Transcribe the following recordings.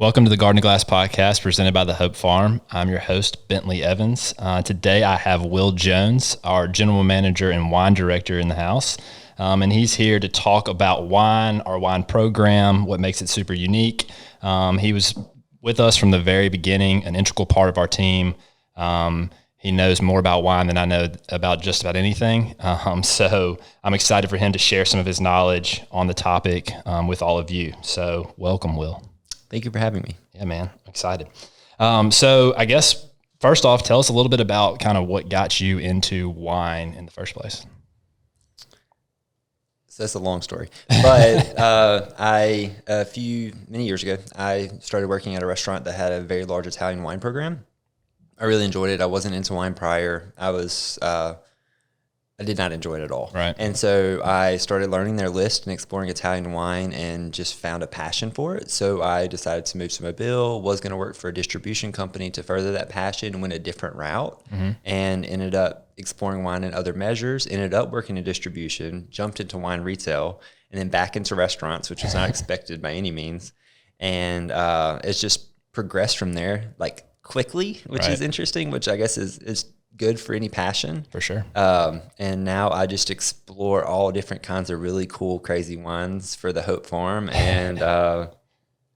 Welcome to the Garden to Glass podcast presented by the Hope Farm. I'm your host, Bentley Evans. Today I have Will Jones, our general manager and wine director in the house. And he's here to talk about wine, our wine program, what makes it super unique. He was with us from the very beginning, an integral part of our team. He knows more about wine than I know about just about anything. So I'm excited for him to share some of his knowledge on the topic with all of you. So welcome, Will. Thank you for having me. Yeah, man, I'm excited. So I guess first off, tell us a little bit about kind of what got you into wine in the first place. So that's a long story, but many years ago, I started working at a restaurant that had a very large Italian wine program. I really enjoyed it. I wasn't into wine prior. I did not enjoy it at all. Right. And so I started learning their list and exploring Italian wine and just found a passion for it. So I decided to move to Mobile, was going to work for a distribution company to further that passion, went a different route, and ended up exploring wine in other measures, ended up working in distribution, jumped into wine retail, and then back into restaurants, which was not expected by any means. And it's just progressed from there, like quickly, which is interesting, which I guess is good for any passion. For sure. And now I just explore all different kinds of really cool, crazy wines for the Hope Farm, and it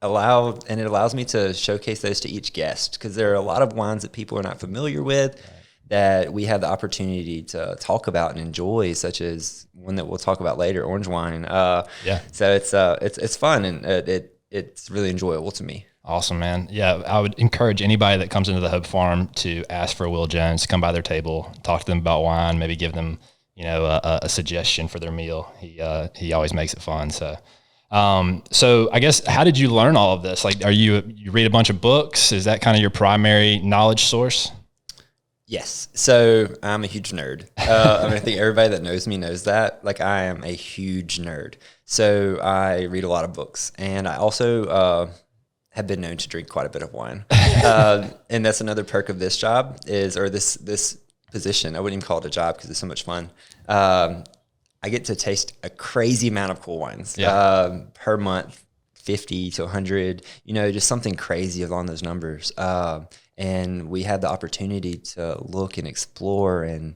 allows me to showcase those to each guest, because there are a lot of wines that people are not familiar with that we have the opportunity to talk about and enjoy, such as one that we'll talk about later, orange wine. So it's fun, and it's really enjoyable to me. Awesome, man. Yeah, I would encourage anybody that comes into the Hope Farm to ask for Will Jones, to come by their table, talk to them about wine, maybe give them, a suggestion for their meal. He always makes it fun. So I guess, how did you learn all of this? Like, you read a bunch of books? Is that kind of your primary knowledge source? Yes. So I'm a huge nerd. I think everybody that knows me knows that. Like, I am a huge nerd. So I read a lot of books, and I also have been known to drink quite a bit of wine. And that's another perk of this job this position. I wouldn't even call it a job because it's so much fun. I get to taste a crazy amount of cool wines per month, 50 to 100, just something crazy along those numbers. And we have the opportunity to look and explore and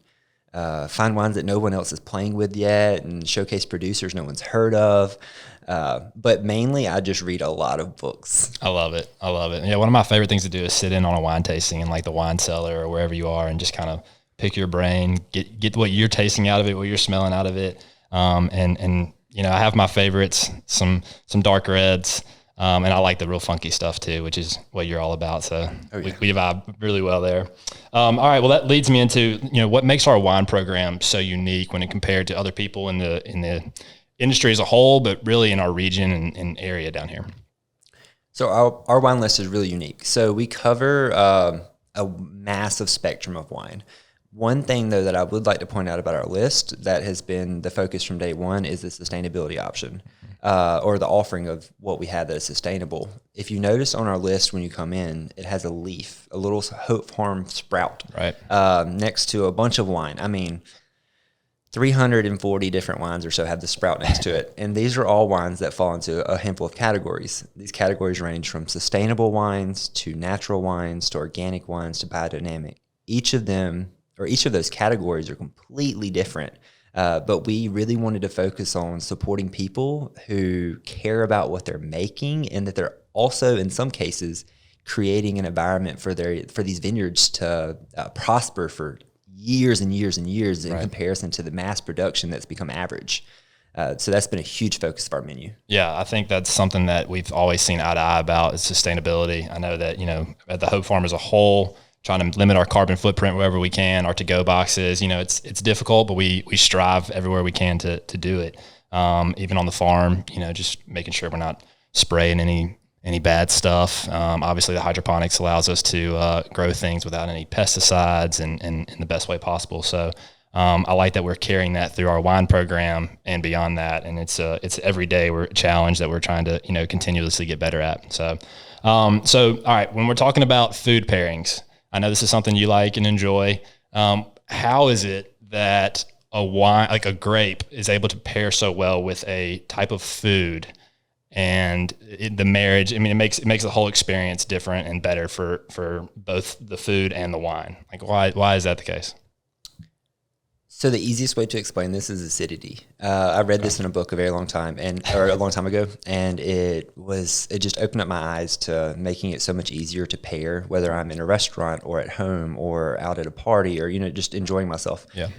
find wines that no one else is playing with yet, and showcase producers no one's heard of. But mainly I just read a lot of books. I love it. Yeah, one of my favorite things to do is sit in on a wine tasting in like the wine cellar or wherever you are, and just kind of pick your brain, get what you're tasting out of it, what you're smelling out of it. And I have my favorites, some dark reds, and I like the real funky stuff too, which is what you're all about. So we vibe really well there. All right. Well, that leads me into, what makes our wine program so unique when it compared to other people in the industry as a whole, but really in our region and area down here. So our wine list is really unique. So we cover a massive spectrum of wine. One thing, though, that I would like to point out about our list that has been the focus from day one is the sustainability option, or the offering of what we have that is sustainable. If you notice on our list when you come in, it has a leaf, a little Hope Farm sprout, next to a bunch of wine. I mean, 340 different wines or so have the sprout next to it. And these are all wines that fall into a handful of categories. These categories range from sustainable wines to natural wines to organic wines to biodynamic. Each of those categories are completely different. But we really wanted to focus on supporting people who care about what they're making, and that they're also, in some cases, creating an environment for these vineyards to prosper for years and years and years in comparison to the mass production that's become average. So that's been a huge focus of our menu. Yeah, I think that's something that we've always seen eye to eye about, is sustainability. I know that, at the Hope Farm as a whole, trying to limit our carbon footprint wherever we can, our to-go boxes, it's difficult, but we strive everywhere we can to do it. Even on the farm, just making sure we're not spraying any bad stuff. Obviously the hydroponics allows us to grow things without any pesticides and in the best way possible. So I like that we're carrying that through our wine program and beyond that. And it's every day we're challenged that we're trying to, continuously get better at. So all right, when we're talking about food pairings, I know this is something you like and enjoy. How is it that a wine, like a grape, is able to pair so well with a type of food and the marriage. I mean, it makes the whole experience different and better for both the food and the wine. Like, why is that the case? So the easiest way to explain this is acidity. I read this in a book a very long time or a long time ago, and it just opened up my eyes to making it so much easier to pair, whether I'm in a restaurant or at home or out at a party or, just enjoying myself. Yeah.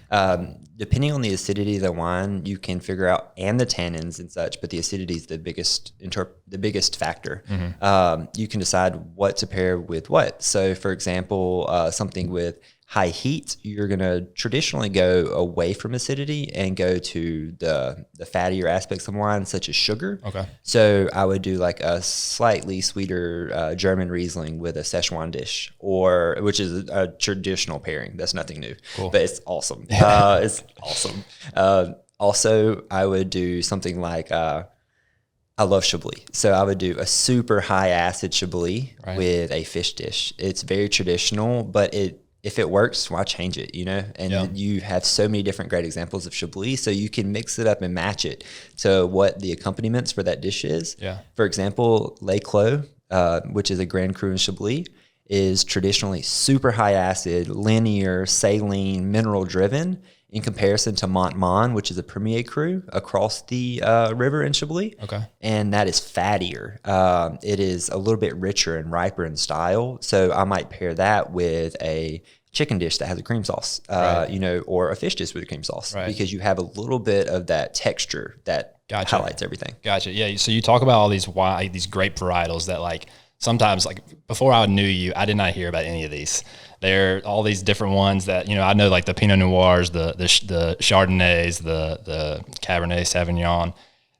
Depending on the acidity of the wine, you can figure out, and the tannins and such, but the acidity is the biggest factor. Mm-hmm. You can decide what to pair with what. So for example, something with high heat, you're going to traditionally go away from acidity and go to the fattier aspects of wine, such as sugar. Okay. So I would do like a slightly sweeter German Riesling with a Szechuan dish, which is a traditional pairing. That's nothing new, cool. But it's awesome. It's awesome. Also, I would do something like I love Chablis. So I would do a super high acid Chablis with a fish dish. It's very traditional, but if it works, why change it, And you have so many different great examples of Chablis, so you can mix it up and match it to what the accompaniments for that dish is. Yeah. For example, Les Clos, which is a Grand Cru and Chablis, is traditionally super high acid, linear, saline, mineral driven, in comparison to Montmont, which is a Premier Cru across the river in Chablis. Okay. And that is fattier. It is a little bit richer and riper in style. So I might pair that with a chicken dish that has a cream sauce, or a fish dish with a cream sauce, because you have a little bit of that texture that highlights everything. Gotcha. Yeah. So you talk about all these grape varietals that, like, sometimes, like, before I knew you, I did not hear about any of these. There are all these different ones that, I know, like the Pinot Noirs, the Chardonnays, the Cabernet Sauvignon,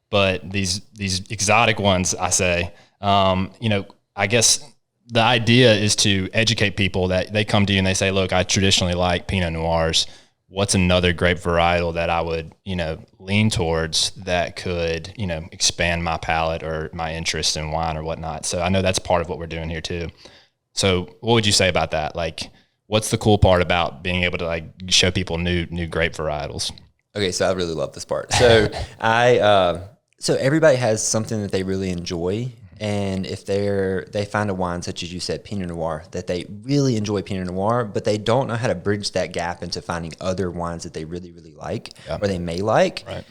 but these exotic ones, I say, I guess the idea is to educate people that they come to you and they say, look, I traditionally like Pinot Noirs. What's another grape varietal that I would, lean towards that could, expand my palate or my interest in wine or whatnot. So I know that's part of what we're doing here too. So what would you say about that? Like, what's the cool part about being able to, like, show people new grape varietals? Okay, so I really love this part. So so everybody has something that they really enjoy, and if they find a wine such as you said, Pinot Noir, that they really enjoy Pinot Noir, but they don't know how to bridge that gap into finding other wines that they really, really like, or they may like. Right.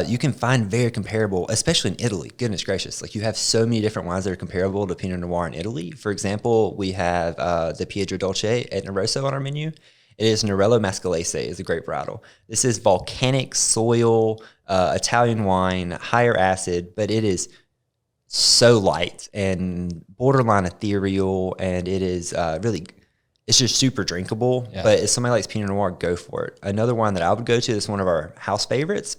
You can find very comparable, especially in Italy. Goodness gracious. Like, you have so many different wines that are comparable to Pinot Noir in Italy. For example, we have the Piedra Dolce Etna Rosso on our menu. It is Nerello Mascalese is a grape varietal. This is volcanic soil, Italian wine, higher acid, but it is so light and borderline ethereal, and it is it's just super drinkable. Yeah. But if somebody likes Pinot Noir, go for it. Another one that I would go to is one of our house favorites,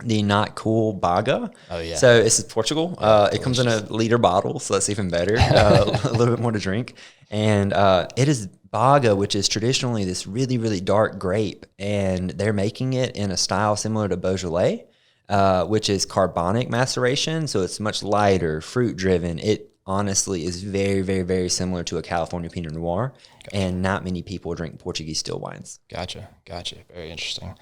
the Not Cool Baga. Oh, yeah. So this is Portugal. It comes in a liter bottle, so that's even better. A little bit more to drink. And it is Baga, which is traditionally this really, really dark grape. And they're making it in a style similar to Beaujolais, which is carbonic maceration. So it's much lighter, fruit-driven. It honestly is very, very, very similar to a California Pinot Noir. Gotcha. And not many people drink Portuguese still wines. Gotcha. Very interesting.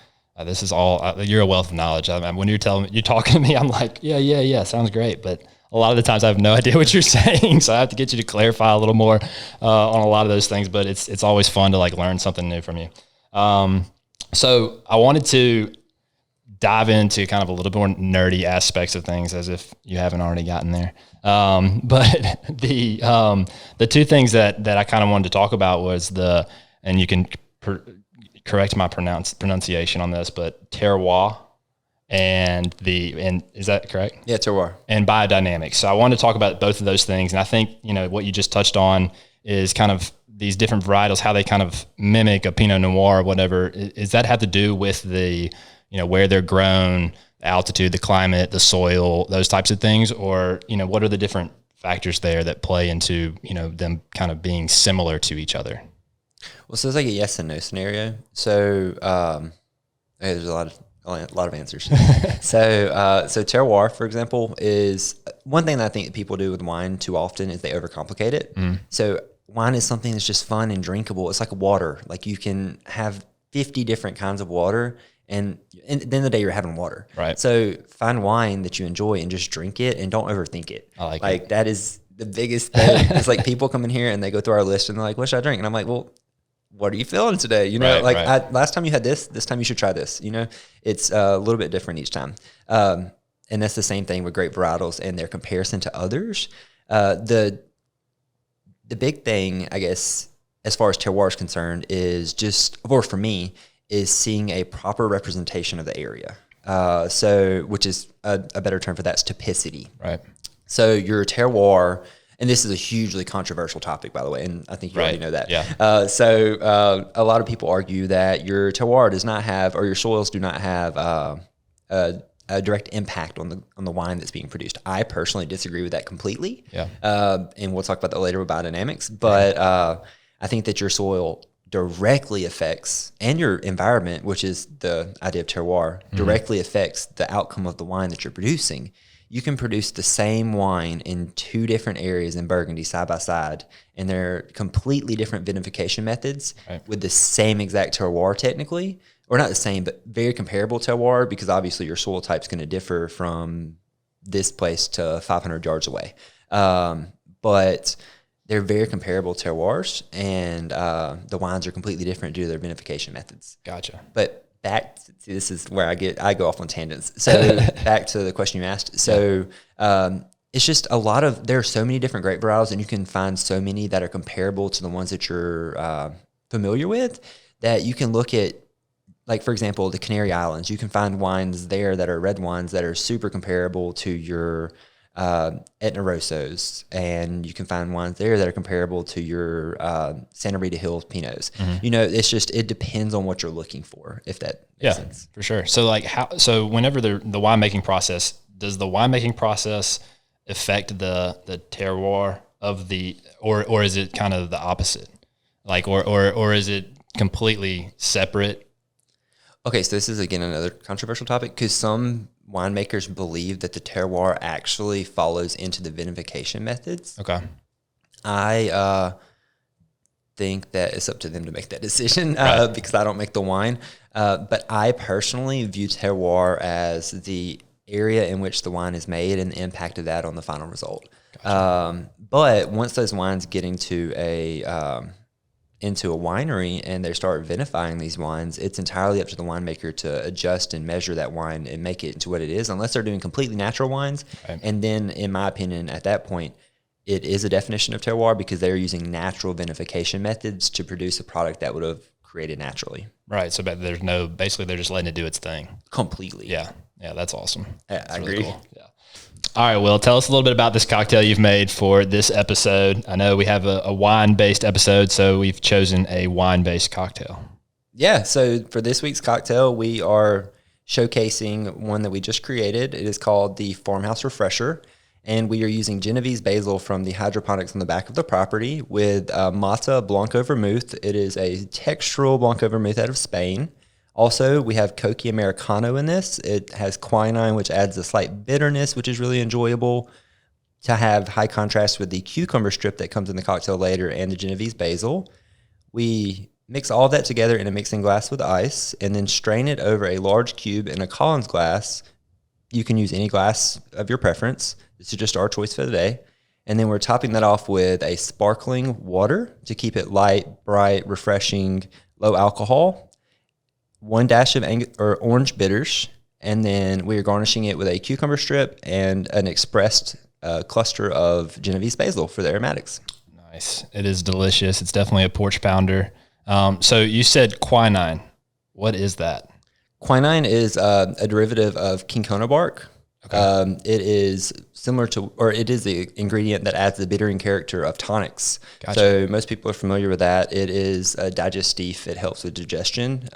This is all, you're a wealth of knowledge. When you're talking to me, I'm like, yeah, sounds great. But a lot of the times I have no idea what you're saying. So I have to get you to clarify a little more on a lot of those things. But it's always fun to, like, learn something new from you. So I wanted to dive into kind of a little more nerdy aspects of things, as if you haven't already gotten there. But the two things that I kind of wanted to talk about was and you can correct my pronunciation on this, but terroir and is that correct? Yeah, terroir. And biodynamic. So I wanted to talk about both of those things. And I think, what you just touched on is kind of these different varietals, how they kind of mimic a Pinot Noir or whatever. Does that have to do with the, where they're grown, the altitude, the climate, the soil, those types of things? Or, what are the different factors there that play into, them kind of being similar to each other? Well, so it's like a yes and no scenario. So there's a lot of answers. So terroir, for example, is one thing that I think that people do with wine too often is they overcomplicate it. So wine is something that's just fun and drinkable. It's like water. Like, you can have 50 different kinds of water, And at the end of the day, you're having water. Right. So find wine that you enjoy and just drink it and don't overthink it. I like it. That is the biggest thing. It's like people come in here and they go through our list and they're like, what should I drink? And I'm like, well, what are you feeling today? You know, last time you had this time you should try this. You know, it's a little bit different each time. And that's the same thing with grape varietals and their comparison to others. The big thing, I guess, as far as terroir is concerned, is just, or for me, is seeing a proper representation of the area. So, which is a better term for that is typicity. Right. So your terroir, and this is a hugely controversial topic, by the way, and I think you already know that. Yeah. So a lot of people argue that your terroir does not have, or your soils do not have a direct impact on the wine that's being produced. I personally disagree with that completely. Yeah. And we'll talk about that later with biodynamics. But I think that your soil directly affects, and your environment, which is the idea of terroir, directly affects the outcome of the wine that you're producing. You can produce the same wine in two different areas in Burgundy side by side, and they're completely different vinification methods with the same exact terroir technically, or not the same, but very comparable terroir, because obviously your soil type is going to differ from this place to 500 yards away. But they're very comparable terroirs, and the wines are completely different due to their vinification methods. Gotcha. But this is where I go off on tangents. So back to the question you asked. So it's just there are so many different grape varietals, and you can find so many that are comparable to the ones that you're familiar with, that you can look at. Like, for example, the Canary Islands, you can find wines there that are red wines that are super comparable to your Etna Rossos, and you can find wines there that are comparable to your Santa Rita Hills Pinots. You know, it's just, it depends on what you're looking for, if that makes sense. For sure. So whenever the winemaking process, does the winemaking process affect the terroir of or is it kind of the opposite? Like, or is it completely separate? Okay, so this is, again, another controversial topic, because some winemakers believe that the terroir actually follows into the vinification methods. Okay. I think that it's up to them to make that decision because I don't make the wine. But I personally view terroir as the area in which the wine is made and the impact of that on the final result. Gotcha. But once those wines get into a winery and they start vinifying these wines, it's entirely up to the winemaker to adjust and measure that wine and make it into what it is, unless they're doing completely natural wines. Right. And then, in my opinion, at that point, it is a definition of terroir, because they're using natural vinification methods to produce a product that would have created naturally. Right. So basically they're just letting it do its thing. Completely. Yeah. Yeah, that's awesome. I agree. Really cool. Yeah. All right, Will, tell us a little bit about this cocktail you've made for this episode. I know we have a wine-based episode, so we've chosen a wine-based cocktail. Yeah, so for this week's cocktail, we are showcasing one that we just created. It is called the Farmhouse Refresher, and we are using Genovese basil from the hydroponics on the back of the property with Mata Blanco Vermouth. It is a textural Blanco Vermouth out of Spain. Also, we have Coqui Americano in this. It has quinine, which adds a slight bitterness, which is really enjoyable to have high contrast with the cucumber strip that comes in the cocktail later and the Genovese basil. We mix all that together in a mixing glass with ice and then strain it over a large cube in a Collins glass. You can use any glass of your preference. This is just our choice for the day. And then we're topping that off with a sparkling water to keep it light, bright, refreshing, low alcohol. 1 dash of orange bitters, and then we are garnishing it with a cucumber strip and an expressed cluster of Genovese basil for the aromatics. Nice. It is delicious. It's definitely a porch pounder. So you said quinine. What is that? Quinine is a derivative of cinchona bark. Okay. It is similar to, or it is the ingredient that adds the bittering character of tonics. Gotcha. So most people are familiar with that. It is a digestif. It helps with digestion.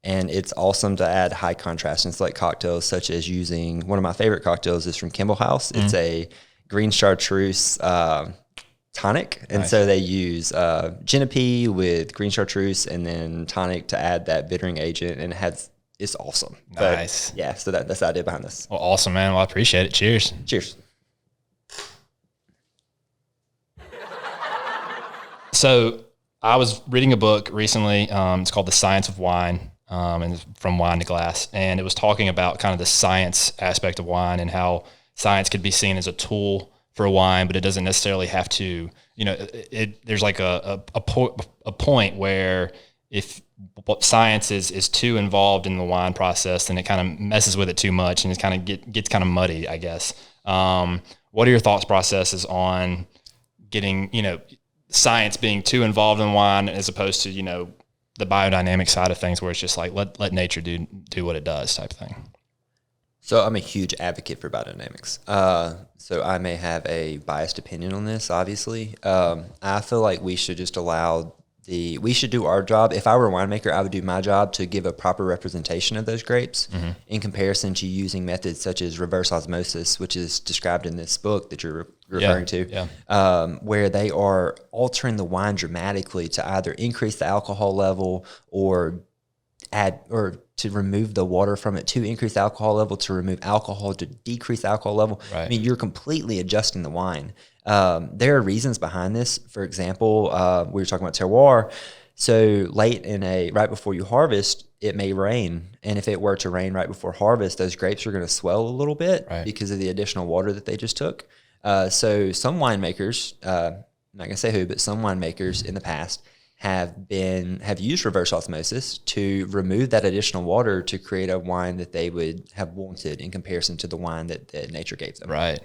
And it's awesome to add high contrast in select cocktails, such as using, one of my favorite cocktails is from Kimball House. Mm-hmm. It's a green chartreuse tonic. And so they use Genepi with green chartreuse and then tonic to add that bittering agent, and it's awesome. Nice. But yeah, so that's the idea behind this. Well, awesome, man. Well, I appreciate it. Cheers. Cheers. So I was reading a book recently. It's called The Science of Wine. and from wine to glass. And it was talking about kind of the science aspect of wine and how science could be seen as a tool for a wine, but it doesn't necessarily have to, there's like a point where if science is too involved in the wine process, then it kind of messes with it too much and it kind of gets kind of muddy, I guess. What are your thoughts processes on getting, science being too involved in wine as opposed to, the biodynamic side of things where it's just like, let nature do what it does type of thing? So I'm a huge advocate for biodynamics. So I may have a biased opinion on this, obviously. I feel like we should just we should do our job. If I were a winemaker, I would do my job to give a proper representation of those grapes in comparison to using methods such as reverse osmosis, which is described in this book that you're referring to, where they are altering the wine dramatically to either increase the alcohol level or to remove the water from it, to increase alcohol level, to remove alcohol, to decrease alcohol level. Right. I mean, you're completely adjusting the wine. There are reasons behind this. For example, we were talking about terroir. So right before you harvest, it may rain. And if it were to rain right before harvest, those grapes are going to swell a little bit because of the additional water that they just took. So some winemakers, I'm not going to say who, but some winemakers in the past have used reverse osmosis to remove that additional water to create a wine that they would have wanted in comparison to the wine that nature gave them. Right.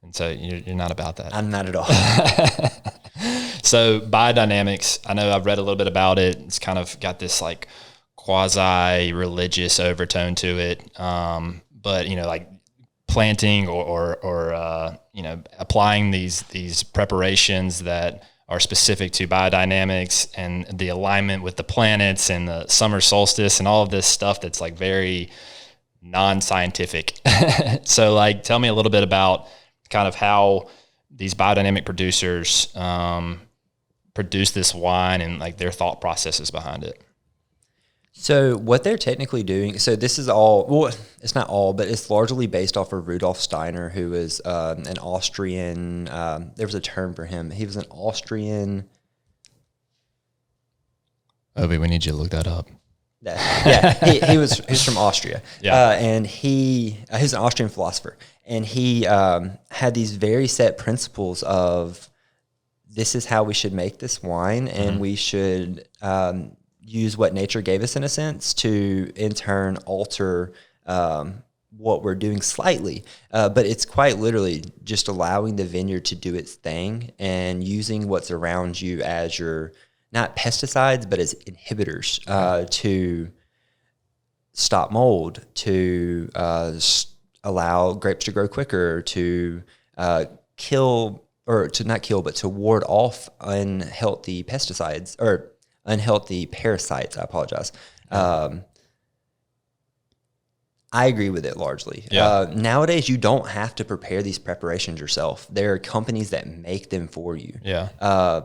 And so you're not about that. I'm not at all. So biodynamics, I know I've read a little bit about it. It's kind of got this like quasi-religious overtone to it. But, like planting or applying these preparations that are specific to biodynamics and the alignment with the planets and the summer solstice and all of this stuff that's like very non-scientific. So like, tell me a little bit about kind of how these biodynamic producers produce this wine and like their thought processes behind it. So what they're technically doing, so this is all, well, it's not all, but it's largely based off of Rudolf Steiner, who was an Austrian, there was a term for him. He was an Austrian. Obi, we need you to look that up. He was from Austria. And he was an Austrian philosopher. And he had these very set principles of this is how we should make this wine, and we should use what nature gave us in a sense to in turn alter what we're doing slightly. But it's quite literally just allowing the vineyard to do its thing and using what's around you as your, not pesticides, but as inhibitors to stop mold, to allow grapes to grow quicker, to kill, or to not kill, but to ward off unhealthy pesticides or unhealthy parasites. I apologize. I agree with it largely. Nowadays, you don't have to prepare these preparations yourself. There are companies that make them for you.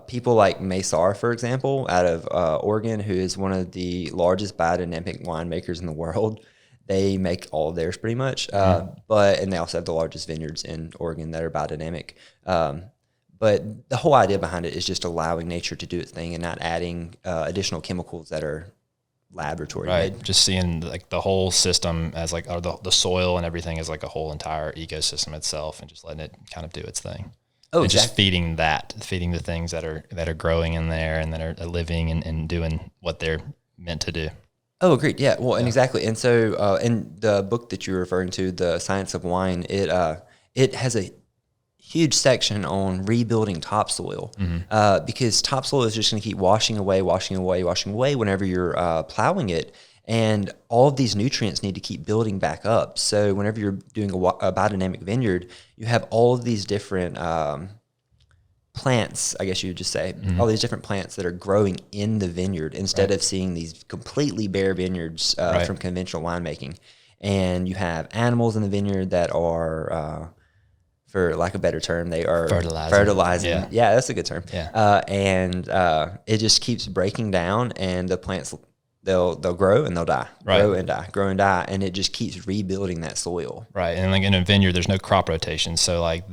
People like Massar, for example, out of Oregon, who is one of the largest biodynamic winemakers in the world. They make all of theirs pretty much, and they also have the largest vineyards in Oregon that are biodynamic. But the whole idea behind it is just allowing nature to do its thing and not adding additional chemicals that are laboratory made. Just seeing like the whole system as like, or the soil and everything as like a whole entire ecosystem itself, and just letting it kind of do its thing. Oh, and exactly. Just feeding the things that are growing in there and that are living and doing what they're meant to do. Oh, agreed. Yeah. Well, and exactly. And so, in the book that you're referring to, The Science of Wine, it has a huge section on rebuilding topsoil, because topsoil is just going to keep washing away whenever you're plowing it. And all of these nutrients need to keep building back up. So whenever you're doing a biodynamic vineyard, you have all of these different plants, I guess you would just say, all these different plants that are growing in the vineyard instead of seeing these completely bare vineyards from conventional winemaking. And you have animals in the vineyard that are, for lack of a better term, they are fertilizing. Yeah, that's a good term. And it just keeps breaking down, and the plants, they'll grow and they'll die, grow and die, and it just keeps rebuilding that soil. Right, and like in a vineyard, there's no crop rotation, so like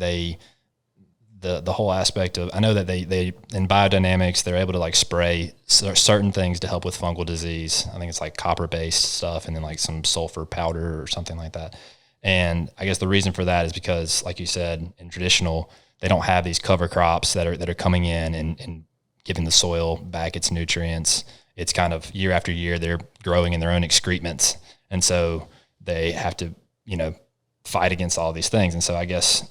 the whole aspect of, I know that they in biodynamics, they're able to like spray certain things to help with fungal disease. I think it's like copper based stuff and then like some sulfur powder or something like that. And I guess the reason for that is because, like you said, in traditional, they don't have these cover crops that are coming in and giving the soil back its nutrients. It's kind of year after year, they're growing in their own excrements. And so they have to, fight against all these things. And so I guess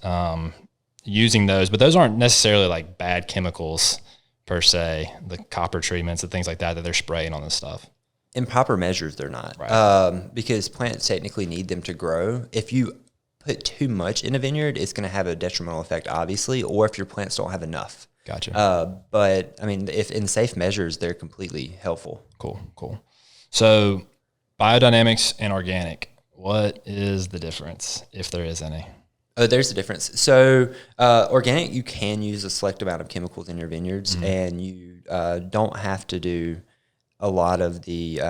using those, but those aren't necessarily like bad chemicals per se, the copper treatments and things like that they're spraying on this stuff. In proper measures, they're not. Right. Because plants technically need them to grow. If you put too much in a vineyard, it's going to have a detrimental effect, obviously, or if your plants don't have enough. Gotcha. But, I mean, if in safe measures, they're completely helpful. Cool. So biodynamics and organic, what is the difference, if there is any? Oh, there's a difference. So organic, you can use a select amount of chemicals in your vineyards, and you don't have to do a lot of the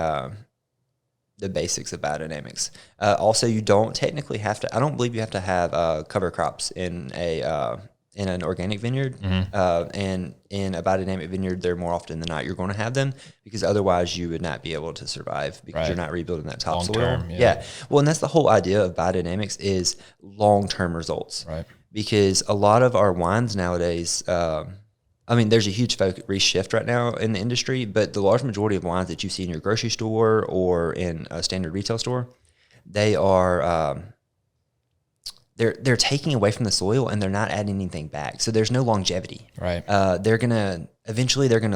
basics of biodynamics. Also, you don't technically have to. I don't believe you have to have cover crops in an organic vineyard, and in a biodynamic vineyard, they're more often than not you're going to have them, because otherwise you would not be able to survive because you're not rebuilding that topsoil. Long-term, yeah. Well, and that's the whole idea of biodynamics is long-term results. Right. Because a lot of our wines nowadays, there's a huge reshift right now in the industry, but the large majority of wines that you see in your grocery store or in a standard retail store, they are they're taking away from the soil and they're not adding anything back. So there's no longevity. Right. They're gonna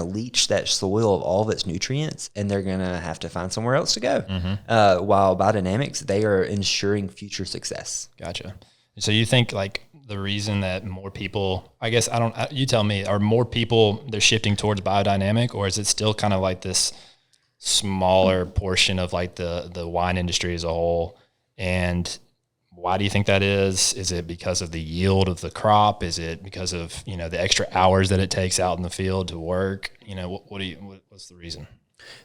leach that soil of all of its nutrients, and they're gonna have to find somewhere else to go. While biodynamics, they are ensuring future success. Gotcha. So you think like the reason that more people, I guess you tell me, are more people they're shifting towards biodynamic, or is it still kind of like this smaller portion of like the wine industry as a whole? And why do you think that is? Is it because of the yield of the crop? Is it because of, the extra hours that it takes out in the field to work? What's the reason?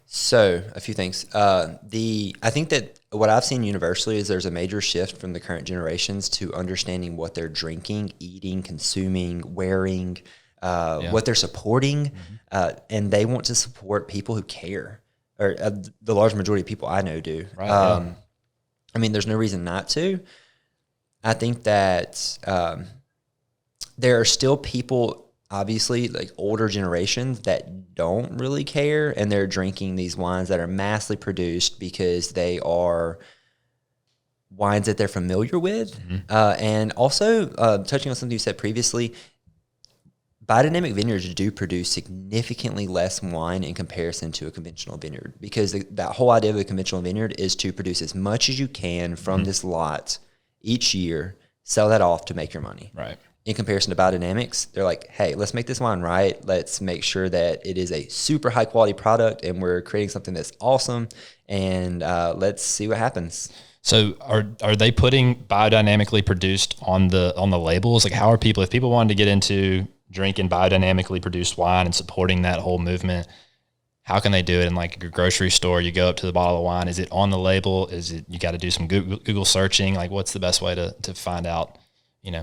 So a few things. I think that what I've seen universally is there's a major shift from the current generations to understanding what they're drinking, eating, consuming, wearing, what they're supporting, and they want to support people who care, or the large majority of people I know do. Right, There's no reason not to. I think that there are still people, obviously, like older generations, that don't really care, and they're drinking these wines that are massively produced because they are wines that they're familiar with. And also, touching on something you said previously, biodynamic vineyards do produce significantly less wine in comparison to a conventional vineyard, because that whole idea of a conventional vineyard is to produce as much as you can from this lot each year, sell that off to make your money. Right. In comparison to biodynamics, they're like, hey, let's make this wine right. Let's make sure that it is a super high quality product and we're creating something that's awesome, and let's see what happens. So are they putting biodynamically produced on the labels? Like, how are people, if people wanted to get into drinking biodynamically produced wine and supporting that whole movement, how can they do it in like a grocery store? You go up to the bottle of wine. Is it on the label? Is it, you got to do some Google searching? Like, what's the best way to find out,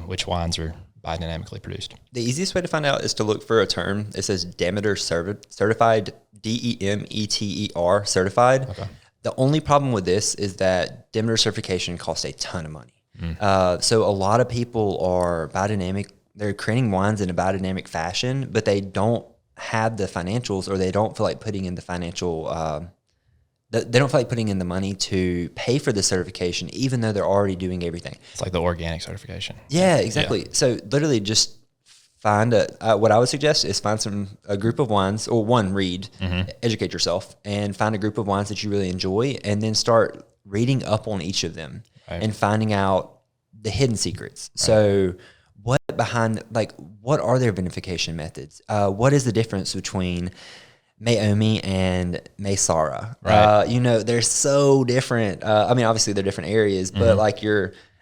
which wines are biodynamically produced? The easiest way to find out is to look for a term. It says Demeter certified, DEMETER certified. Okay. The only problem with this is that Demeter certification costs a ton of money. So a lot of people are biodynamic. They're creating wines in a biodynamic fashion, but they don't have the financials, or they don't feel like putting in the financial, they don't feel like putting in the money to pay for the certification, even though they're already doing everything. It's like the organic certification. Yeah, exactly. Yeah. So literally just find what I would suggest is find a group of wines, or read, educate yourself, and find a group of wines that you really enjoy, and then start reading up on each of them and finding out the hidden secrets. Right. So what are their vinification methods? What is the difference between Meiomi and Maysara? Right. They're so different. Obviously they're different areas, but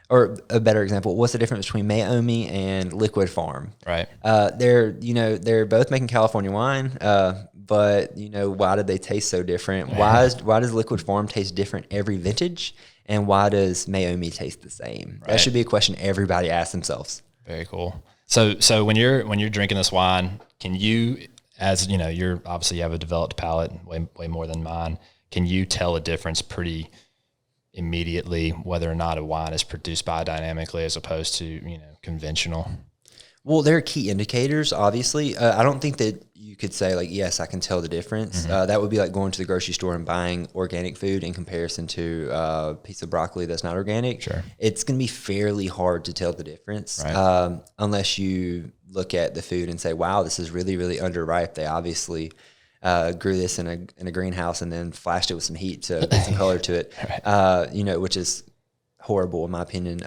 or a better example, what's the difference between Meiomi and Liquid Farm? Right. They're both making California wine, but why did they taste so different? Why does Liquid Farm taste different every vintage? And why does Meiomi taste the same? Right. That should be a question everybody asks themselves. Very cool. So when you're drinking this wine, can you, as you know, you're obviously you have a developed palate, way more than mine. Can you tell a difference pretty immediately whether or not a wine is produced biodynamically as opposed to conventional? Well, there are key indicators, obviously. I don't think that you could say, like, yes, I can tell the difference. That would be like going to the grocery store and buying organic food in comparison to a piece of broccoli that's not organic. Sure. It's going to be fairly hard to tell the difference, Right. unless you look at the food and say, wow, this is really, really underripe. They obviously grew this in a greenhouse and then flashed it with some heat to get some color to it, Right. which is horrible in my opinion.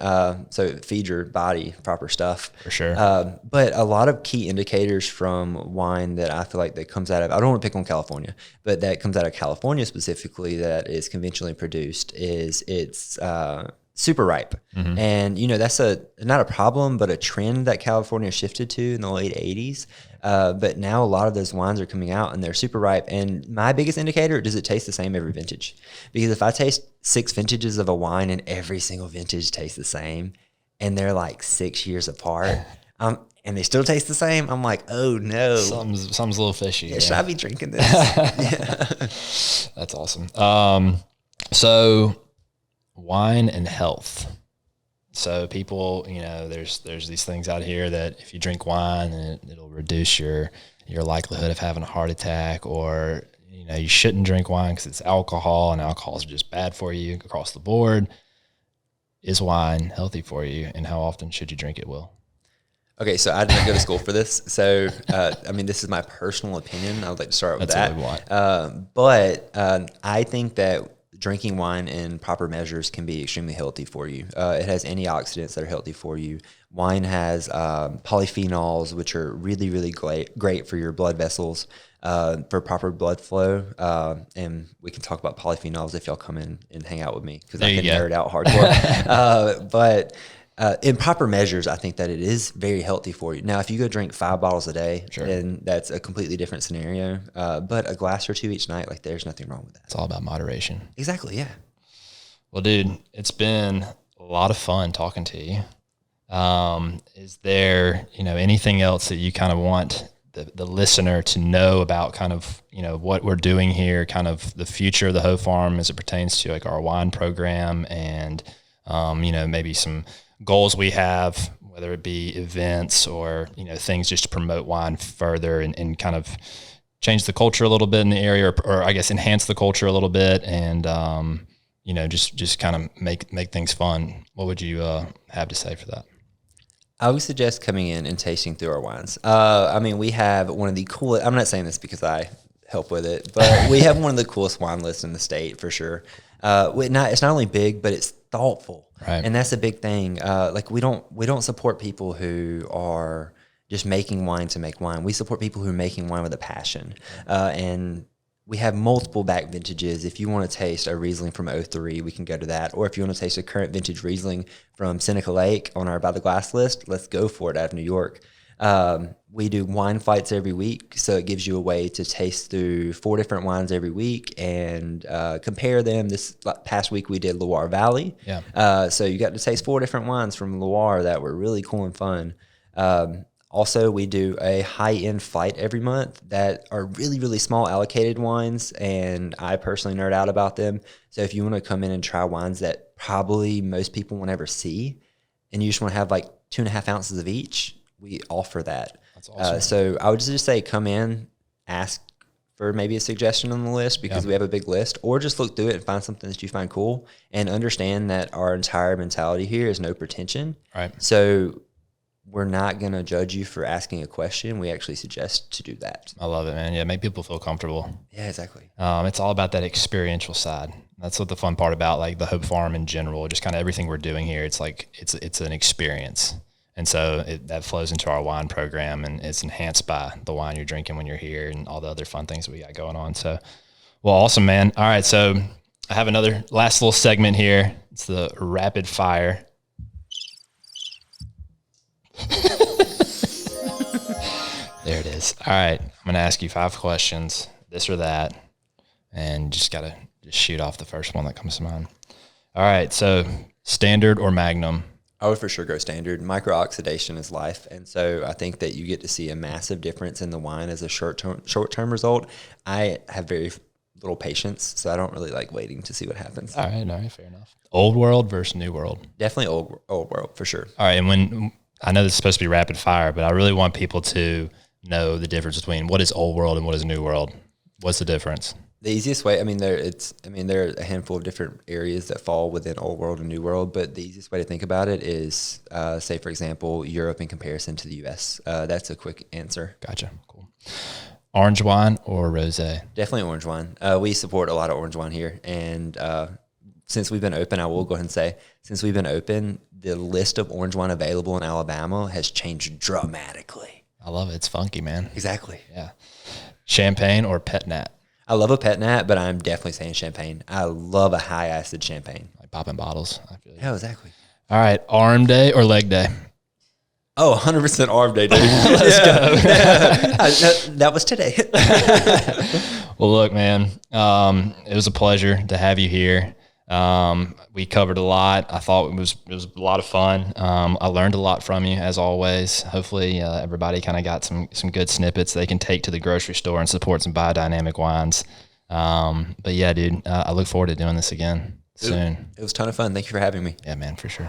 So feed your body proper stuff. For sure. But a lot of key indicators from wine that I feel like that comes out of, I don't want to pick on California, but that comes out of California specifically that is conventionally produced is it's super ripe. And, that's not a problem, but a trend that California shifted to in the late 80s. But now a lot of those wines are coming out and they're super ripe. And my biggest indicator, does it taste the same every vintage? Because if I taste 6 vintages of a wine and every single vintage tastes the same and they're like 6 years apart, and they still taste the same, I'm like, oh no. Something's a little fishy. Yeah, should I be drinking this? Yeah. That's awesome. So wine and health. So people, there's these things out here that if you drink wine, it'll reduce your likelihood of having a heart attack, or you shouldn't drink wine because it's alcohol, and alcohol is just bad for you across the board. Is wine healthy for you, and how often should you drink it, Will? Okay, so I didn't go to school for this. So, this is my personal opinion. I would like to start with That's that. But I think that drinking wine in proper measures can be extremely healthy for you. It has antioxidants that are healthy for you. Wine has polyphenols, which are really, really great for your blood vessels, for proper blood flow. And we can talk about polyphenols if y'all come in and hang out with me, because I can nerd out hardcore. But in proper measures, I think that it is very healthy for you. Now, if you go drink 5 bottles a day, then that's a completely different scenario. But a glass or 2 each night, like, there's nothing wrong with that. It's all about moderation. Exactly, yeah. Well, dude, it's been a lot of fun talking to you. Is there, anything else that you kind of want the listener to know about kind of, what we're doing here, kind of the future of the Hoe Farm as it pertains to like our wine program and, maybe some goals we have, whether it be events or, things just to promote wine further and kind of change the culture a little bit in the area, or I guess enhance the culture a little bit and, just kind of make things fun. What would you have to say for that? I would suggest coming in and tasting through our wines. We have one of the coolest, I'm not saying this because I help with it, but we have one of the coolest wine lists in the state for sure. It's not only big, but it's thoughtful. Right. And that's a big thing. We don't support people who are just making wine to make wine. We support people who are making wine with a passion. And we have multiple back vintages. If you want to taste a Riesling from 03, we can go to that. Or if you want to taste a current vintage Riesling from Seneca Lake on our By the Glass list, let's go for it out of New York. We do wine flights every week, so it gives you a way to taste through 4 different wines every week and compare them. This past week we did Loire Valley. Yeah. So you got to taste 4 different wines from Loire that were really cool and fun. Also, we do a high-end flight every month that are really, really small allocated wines, and I personally nerd out about them. So if you want to come in and try wines that probably most people won't ever see, and you just want to have like 2.5 ounces of each, we offer that. That's awesome. So I would just say come in, ask for maybe a suggestion on the list because we have a big list, or just look through it and find something that you find cool, and understand that our entire mentality here is no pretension. Right. So we're not going to judge you for asking a question. We actually suggest to do that. I love it, man. Yeah, make people feel comfortable. Yeah, exactly. It's all about that experiential side. That's what the fun part about like the Hope Farm in general, just kind of everything we're doing here. It's like it's an experience, and so that flows into our wine program, and it's enhanced by the wine you're drinking when you're here and all the other fun things that we got going on. So, well, awesome, man. All right, so I have another last little segment here. It's the rapid fire. There it is. All right. I'm going to ask you 5 questions, this or that, and just got to shoot off the first one that comes to mind. All right. So standard or Magnum? I would for sure go standard. Micro-oxidation is life. And so I think that you get to see a massive difference in the wine as a short-term result. I have very little patience, so I don't really like waiting to see what happens. All right, fair enough. Old world versus new world. Definitely old world for sure. All right, and when I know this is supposed to be rapid fire, but I really want people to know the difference between what is old world and what is new world. What's the difference? The easiest way, there are a handful of different areas that fall within old world and new world, but the easiest way to think about it is, say, for example, Europe in comparison to the U.S. That's a quick answer. Gotcha. Cool. Orange wine or rosé? Definitely orange wine. We support a lot of orange wine here, and since we've been open, I will go ahead and say, since we've been open, the list of orange wine available in Alabama has changed dramatically. I love it. It's funky, man. Exactly. Yeah. Champagne or pet nat? I love a pet nat, but I'm definitely saying champagne. I love a high acid champagne. Like popping bottles. I feel Yeah, exactly. All right. Arm day or leg day? Oh, 100% arm day, dude. Let's go. That was today. Well, look, man, it was a pleasure to have you here. We covered a lot. I thought it was a lot of fun. I learned a lot from you, as always. Hopefully, everybody kind of got some good snippets they can take to the grocery store and support some biodynamic wines. But yeah, dude, I look forward to doing this again soon. It was a ton of fun. Thank you for having me. Yeah, man, for sure.